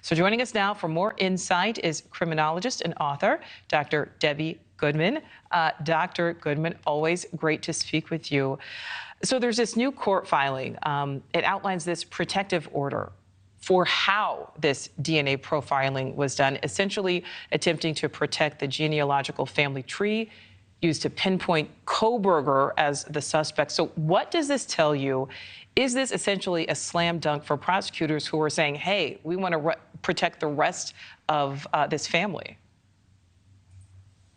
So joining us now for more insight is criminologist and author, Dr. Debbie Goodman. Dr. Goodman, always great to speak with you. So there's this new court filing. It outlines this protective order for how this DNA profiling was done, essentially attempting to protect the genealogical family tree used to pinpoint Kohberger as the suspect. So what does this tell you? Is this essentially a slam dunk for prosecutors who are saying, hey, we want to protect the rest of this family?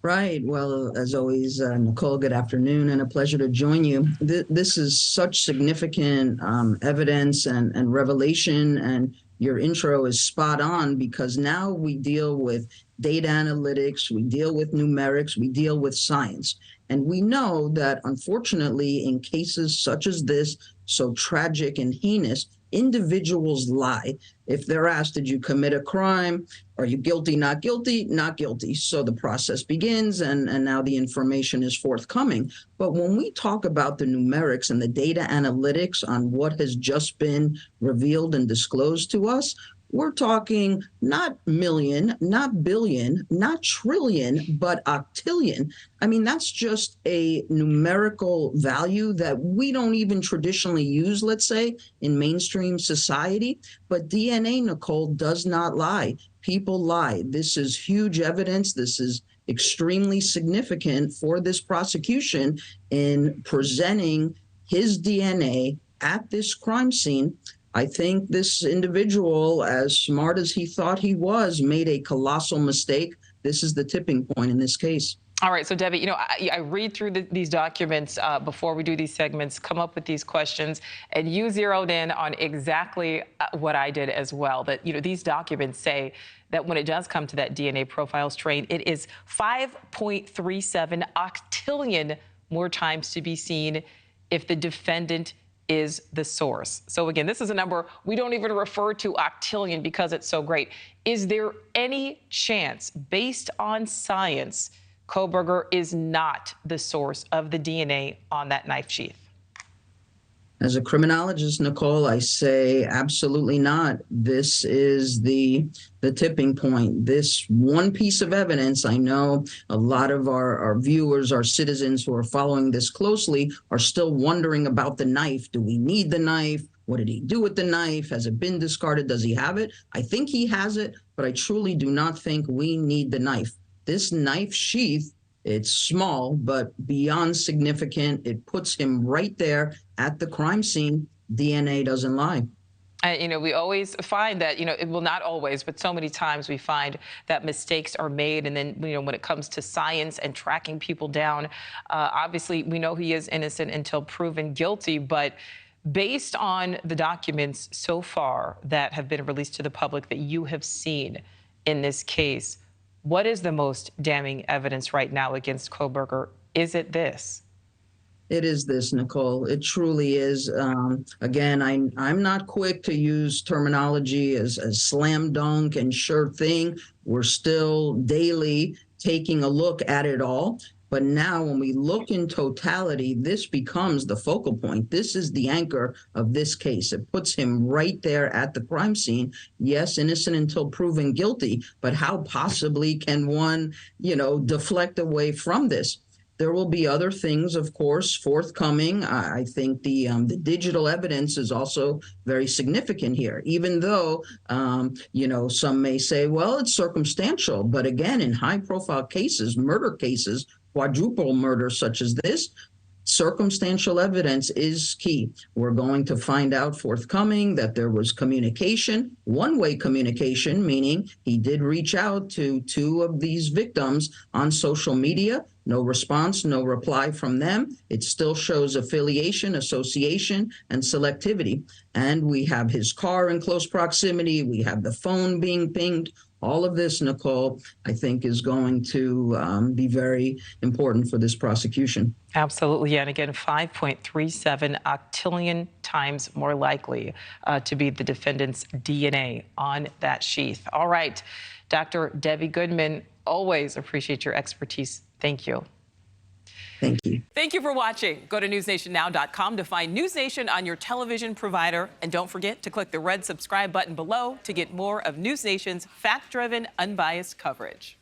Right. Well, as always, Nichole, good afternoon and a pleasure to join you. This is such significant evidence and revelation, and your intro is spot on because now we deal with data analytics, we deal with numerics, we deal with science. And we know that, unfortunately, in cases such as this, so tragic and heinous, individuals lie. If they're asked, did you commit a crime? Are you guilty, not guilty? Not guilty. So the process begins, and now the information is forthcoming. But when we talk about the numerics and the data analytics on what has just been revealed and disclosed to us, we're talking not million, not billion, not trillion, but octillion. I mean, that's just a numerical value that we don't even traditionally use, let's say, in mainstream society. But DNA, Nichole, does not lie. People lie. This is huge evidence. This is extremely significant for this prosecution in presenting his DNA at this crime scene. I think this individual, as smart as he thought he was, made a colossal mistake. This is the tipping point in this case. All right, so Debbie, you know, I read through these documents before we do these segments, come up with these questions, and you zeroed in on exactly what I did as well. That, you know, these documents say that when it does come to that DNA profile strain, it is 5.37 octillion more times to be seen if the defendant is the source. So again, this is a number we don't even refer to octillion because it's so great. Is there any chance, based on science, Kohberger is not the source of the DNA on that knife sheath? As a criminologist, Nichole, I say absolutely not. This is the tipping point. This one piece of evidence, I know a lot of our viewers, our citizens who are following this closely are still wondering about the knife. Do we need the knife? What did he do with the knife? Has it been discarded? Does he have it? I think he has it, but I truly do not think we need the knife. This knife sheath, it's small, but beyond significant. It puts him right there at the crime scene. DNA doesn't lie. You know, we always find that, you know, well, not always, but so many times we find that mistakes are made. And then, you know, when it comes to science and tracking people down, obviously we know he is innocent until proven guilty. But based on the documents so far that have been released to the public that you have seen in this case, what is the most damning evidence right now against Kohberger? Is it this? It is this, Nichole. It truly is. Again, I'm not quick to use terminology as slam dunk and sure thing. We're still daily taking a look at it all. But now when we look in totality, this becomes the focal point. This is the anchor of this case. It puts him right there at the crime scene. Yes, innocent until proven guilty, but how possibly can one, you know, deflect away from this? There will be other things, of course, forthcoming. I think the digital evidence is also very significant here, even though, you know, some may say, well, it's circumstantial. But again, in high-profile cases, murder cases, quadruple murder such as this, circumstantial evidence is key. We're going to find out forthcoming that there was communication, one-way communication, meaning he did reach out to two of these victims on social media. No response, no reply from them. It still shows affiliation, association, and selectivity. And we have his car in close proximity. We have the phone being pinged. All of this, Nichole, I think is going to be very important for this prosecution. Absolutely. And again, 5.37 octillion times more likely to be the defendant's DNA on that sheath. All right. Dr. Debbie Goodman, always appreciate your expertise. Thank you. Thank you. Thank you for watching. Go to newsnationnow.com to find News Nation on your television provider. And don't forget to click the red subscribe button below to get more of News Nation's fact-driven, unbiased coverage.